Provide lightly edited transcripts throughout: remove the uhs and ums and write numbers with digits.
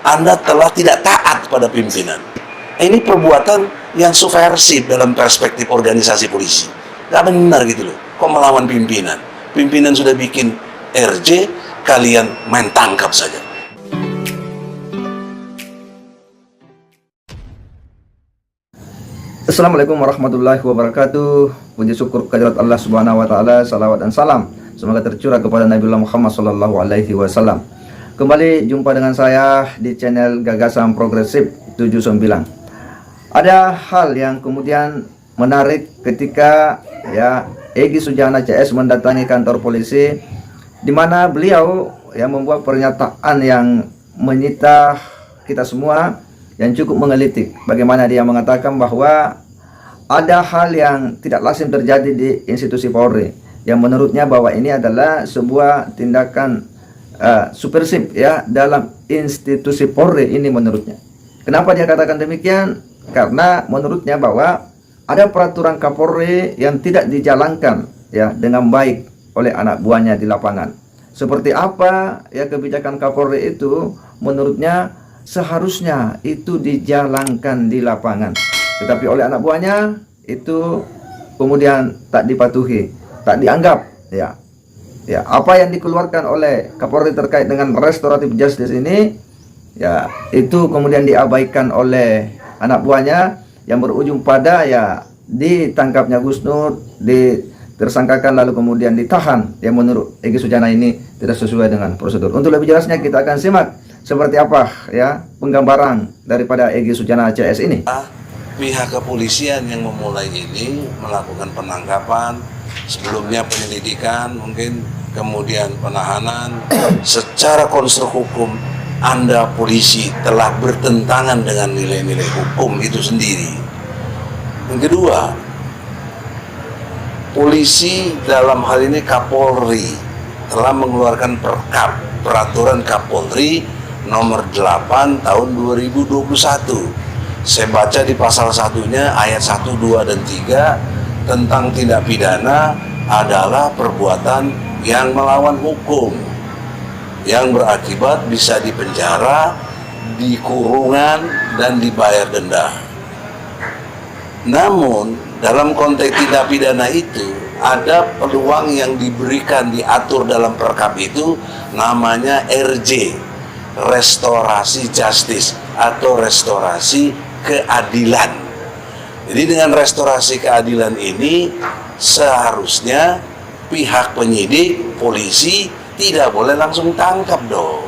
Anda telah tidak taat pada pimpinan. Ini perbuatan yang subversif dalam perspektif organisasi polisi. Gak benar gitu loh. Kok melawan pimpinan? Pimpinan sudah bikin RJ, kalian main tangkap saja. Assalamualaikum warahmatullahi wabarakatuh. Puji syukur kehadirat Allah Subhanahu wa taala, salawat dan salam semoga tercurah kepada Nabiullah Muhammad sallallahu alaihi wasallam. Kembali jumpa dengan saya di channel Gagasan Progresif 79. Ada hal yang kemudian menarik ketika Egy Sujana CS mendatangi kantor polisi, di mana beliau membuat pernyataan yang menyita kita semua yang cukup menggelitik. Bagaimana dia mengatakan bahwa ada hal yang tidak lazim terjadi di institusi Polri, yang menurutnya bahwa ini adalah sebuah tindakan subversif dalam institusi Polri ini menurutnya. Kenapa dia katakan demikian? Karena menurutnya bahwa ada peraturan Kapolri yang tidak dijalankan dengan baik oleh anak buahnya di lapangan. Seperti apa kebijakan Kapolri itu menurutnya seharusnya itu dijalankan di lapangan, tetapi oleh anak buahnya itu kemudian tak dipatuhi, tak dianggap. Apa yang dikeluarkan oleh Kapolri terkait dengan restoratif justice ini, itu kemudian diabaikan oleh anak buahnya, yang berujung pada ditangkapnya Gus Nur, ditersangkakan lalu kemudian ditahan, yang menurut Egy Sujana ini tidak sesuai dengan prosedur. Untuk lebih jelasnya kita akan simak seperti apa penggambaran daripada Egy Sujana CS ini. Pihak kepolisian yang memulai ini melakukan penangkapan, sebelumnya penyelidikan, mungkin kemudian penahanan. Secara konstruk hukum, Anda polisi telah bertentangan dengan nilai-nilai hukum itu sendiri. Yang kedua, polisi dalam hal ini Kapolri telah mengeluarkan peraturan Kapolri nomor 8 tahun 2021. Saya baca di pasal 1-nya ayat 1, 2, dan 3 tentang tindak pidana adalah perbuatan yang melawan hukum, yang berakibat bisa dipenjara, dikurungan, dan dibayar denda. Namun dalam konteks tindak pidana itu ada peluang yang diberikan, diatur dalam perkap itu, namanya RJ, restorasi justice atau restorasi keadilan. Jadi dengan restorasi keadilan ini seharusnya pihak penyidik, polisi tidak boleh langsung tangkap dong,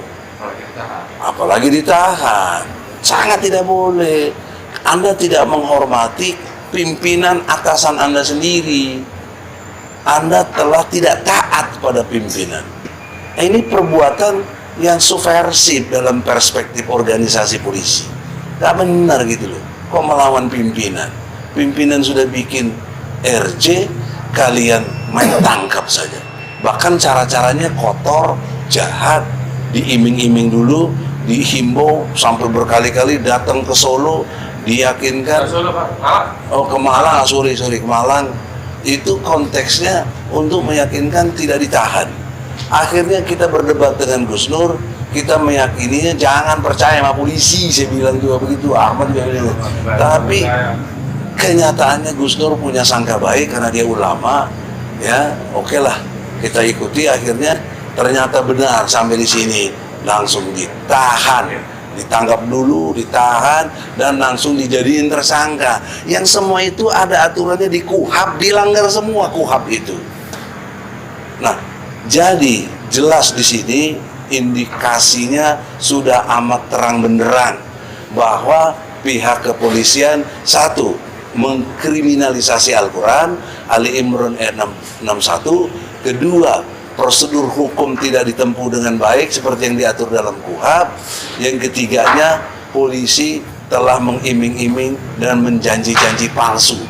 apalagi ditahan. Sangat tidak boleh. Anda tidak menghormati pimpinan atasan Anda sendiri. Anda telah tidak taat pada pimpinan. Ini perbuatan yang subversif dalam perspektif organisasi polisi. Gak benar gitu loh. Kok melawan pimpinan? Pimpinan sudah bikin RJ, kalian main tangkap saja. Bahkan cara-caranya kotor, jahat, diiming-iming dulu, dihimbau sampai berkali-kali datang ke Solo, diyakinkan. Ke Malang, ke Malang. Itu konteksnya untuk meyakinkan tidak ditahan. Akhirnya kita berdebat dengan Gus Nur, kita meyakininya jangan percaya sama polisi, saya bilang juga begitu, Ahmad juga bilang. Tapi kenyataannya Gus Nur punya sangka baik karena dia ulama, oke lah, kita ikuti. Akhirnya ternyata benar sampai di sini, langsung ditahan, ditangkap dulu, ditahan, dan langsung dijadiin tersangka. Yang semua itu ada aturannya di KUHAP, dilanggar semua KUHAP itu. Nah, jadi jelas di sini indikasinya sudah amat terang benderang bahwa pihak kepolisian satu mengkriminalisasi Al-Quran, Ali Imran ayat 61. Kedua, prosedur hukum tidak ditempuh dengan baik seperti yang diatur dalam KUHAP. Yang ketiganya, polisi telah mengiming-iming dan menjanji-janji palsu,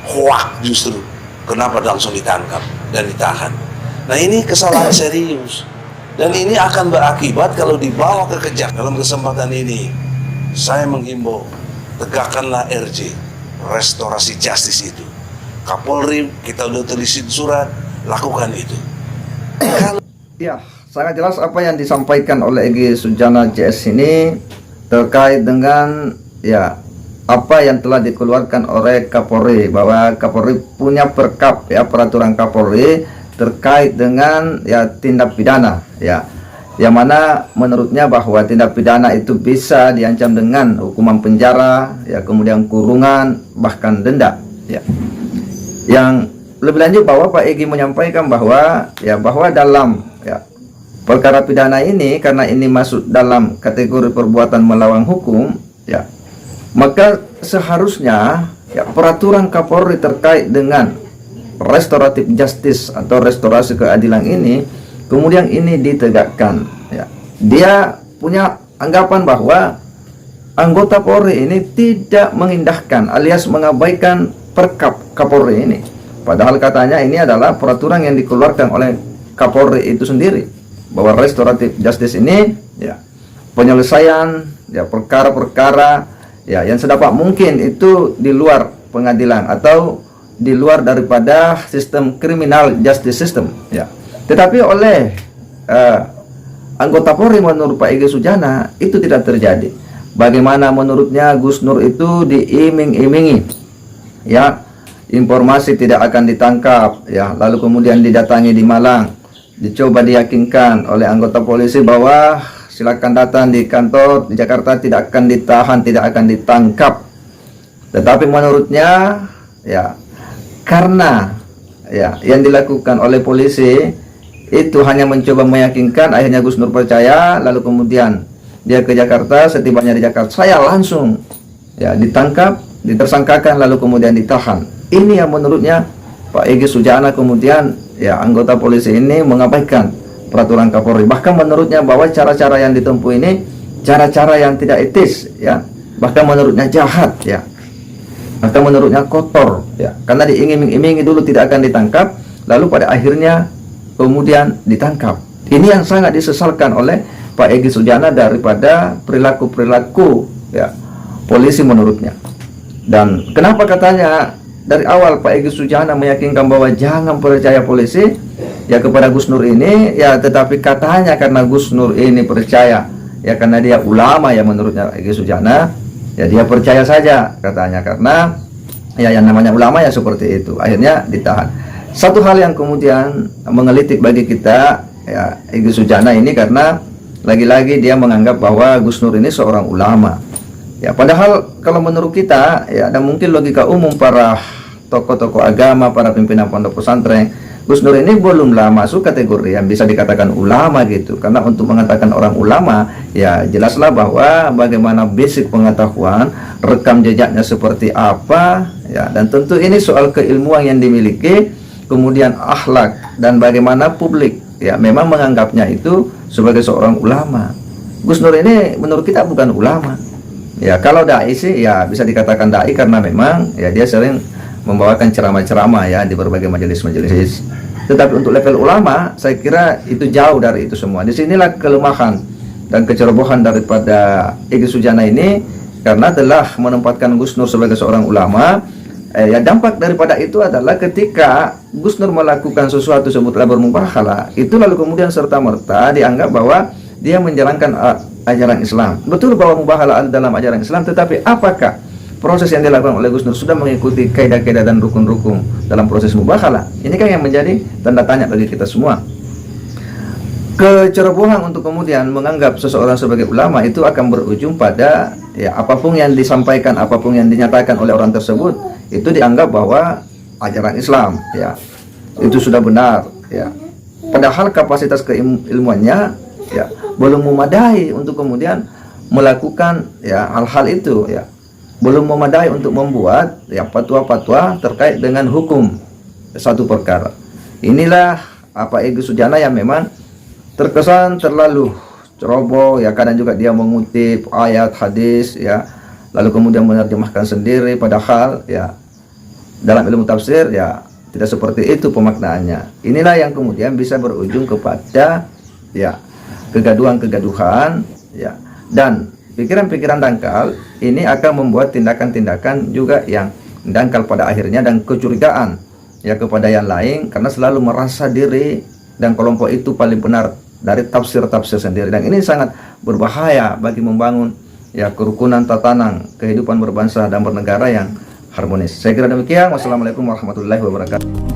hoak justru. Kenapa langsung ditangkap dan ditahan? Nah, ini kesalahan serius, dan ini akan berakibat kalau dibawa ke kejaksaan. Dalam kesempatan ini saya menghimbau, tegakkanlah RJ, restorasi justice itu. Kapolri, kita udah tulisin surat, lakukan itu. Sangat jelas apa yang disampaikan oleh Egy Sujana CS ini terkait dengan ya apa yang telah dikeluarkan oleh Kapolri, bahwa Kapolri punya perkap ya, peraturan Kapolri terkait dengan ya tindak pidana ya, yang mana menurutnya bahwa tindak pidana itu bisa diancam dengan hukuman penjara ya, kemudian kurungan, bahkan denda ya. Yang lebih lanjut bahwa Pak Egy menyampaikan bahwa ya, bahwa dalam ya perkara pidana ini, karena ini masuk dalam kategori perbuatan melawan hukum ya, maka seharusnya ya peraturan Kapolri terkait dengan restoratif justice atau restorasi keadilan ini kemudian ini ditegakkan ya. Dia punya anggapan bahwa anggota Polri ini tidak mengindahkan alias mengabaikan perkap Kapolri ini, padahal katanya ini adalah peraturan yang dikeluarkan oleh Kapolri itu sendiri, bahwa restoratif justice ini ya penyelesaian ya perkara-perkara ya yang sedapat mungkin itu di luar pengadilan atau di luar daripada sistem criminal justice system ya. Tetapi oleh anggota Polri menurut Pak Egy Sujana itu tidak terjadi. Bagaimana menurutnya Gus Nur itu diiming-imingi ya, informasi tidak akan ditangkap ya, lalu kemudian didatangi di Malang, dicoba diyakinkan oleh anggota polisi bahwa silakan datang di kantor di Jakarta, tidak akan ditahan, tidak akan ditangkap. Tetapi menurutnya ya, karena ya yang dilakukan oleh polisi itu hanya mencoba meyakinkan, akhirnya Gus Nur percaya, lalu kemudian dia ke Jakarta. Setibanya di Jakarta saya langsung ya ditangkap, ditersangkakan, lalu kemudian ditahan. Ini yang menurutnya Pak Egy Sujana kemudian ya anggota polisi ini mengabaikan peraturan Kapolri. Bahkan menurutnya bahwa cara-cara yang ditempuh ini cara-cara yang tidak etis ya, bahkan menurutnya jahat ya, bahkan menurutnya kotor ya, karena diiming-imingi dulu tidak akan ditangkap, lalu pada akhirnya kemudian ditangkap. Ini yang sangat disesalkan oleh Pak Egy Sujana daripada perilaku-perilaku ya polisi menurutnya. Dan kenapa katanya dari awal Pak Egy Sujana meyakinkan bahwa jangan percaya polisi ya kepada Gus Nur ini ya, tetapi katanya karena Gus Nur ini percaya ya, karena dia ulama ya menurutnya Egy Sujana ya, dia percaya saja katanya, karena ya yang namanya ulama ya seperti itu, akhirnya ditahan. Satu hal yang kemudian mengelitik bagi kita ya Egy Sujana ini, karena lagi-lagi dia menganggap bahwa Gus Nur ini seorang ulama ya, padahal kalau menurut kita ya, dan mungkin logika umum para tokoh-tokoh agama, para pimpinan pondok pesantren, Gus Nur ini belumlah masuk kategori yang bisa dikatakan ulama gitu. Karena untuk mengatakan orang ulama ya jelaslah bahwa bagaimana basic pengetahuan, rekam jejaknya seperti apa ya, dan tentu ini soal keilmuan yang dimiliki, kemudian akhlak, dan bagaimana publik ya memang menganggapnya itu sebagai seorang ulama. Gus Nur ini menurut kita bukan ulama ya. Kalau dai sih ya bisa dikatakan dai karena memang ya dia sering membawakan ceramah-ceramah ya di berbagai majelis-majelis. Tetapi untuk level ulama saya kira itu jauh dari itu semua. Disinilah kelemahan dan kecerobohan daripada Egy Sujana ini, karena telah menempatkan Gus Nur sebagai seorang ulama. Ya dampak daripada itu adalah ketika Gus Nur melakukan sesuatu sebutlah bermubahalah, itu lalu kemudian serta-merta dianggap bahwa dia menjalankan ajaran Islam. Betul bahwa mubahalah ada dalam ajaran Islam, tetapi apakah proses yang dilakukan oleh Gus Nur sudah mengikuti kaidah-kaidah dan rukun-rukun dalam proses mubahalah? Ini kan yang menjadi tanda tanya bagi kita semua. Kecerobohan untuk kemudian menganggap seseorang sebagai ulama itu akan berujung pada ya apapun yang disampaikan, apapun yang dinyatakan oleh orang tersebut itu dianggap bahwa ajaran Islam ya itu sudah benar ya, padahal kapasitas keilmuannya ya belum memadai untuk kemudian melakukan ya hal-hal itu ya, belum memadai untuk membuat ya fatwa-fatwa terkait dengan hukum satu perkara. Inilah apa Egy Sujana yang memang terkesan terlalu ceroboh ya, kadang juga dia mengutip ayat hadis ya, lalu kemudian menerjemahkan sendiri, padahal ya dalam ilmu tafsir ya tidak seperti itu pemaknaannya. Inilah yang kemudian bisa berujung kepada ya kegaduhan-kegaduhan ya, dan pikiran-pikiran dangkal ini akan membuat tindakan-tindakan juga yang dangkal pada akhirnya, dan kecurigaan ya kepada yang lain karena selalu merasa diri dan kelompok itu paling benar dari tafsir-tafsir sendiri. Dan ini sangat berbahaya bagi membangun ya kerukunan, tatanan, kehidupan berbangsa dan bernegara yang harmonis. Saya kira demikian. Wassalamualaikum warahmatullahi wabarakatuh.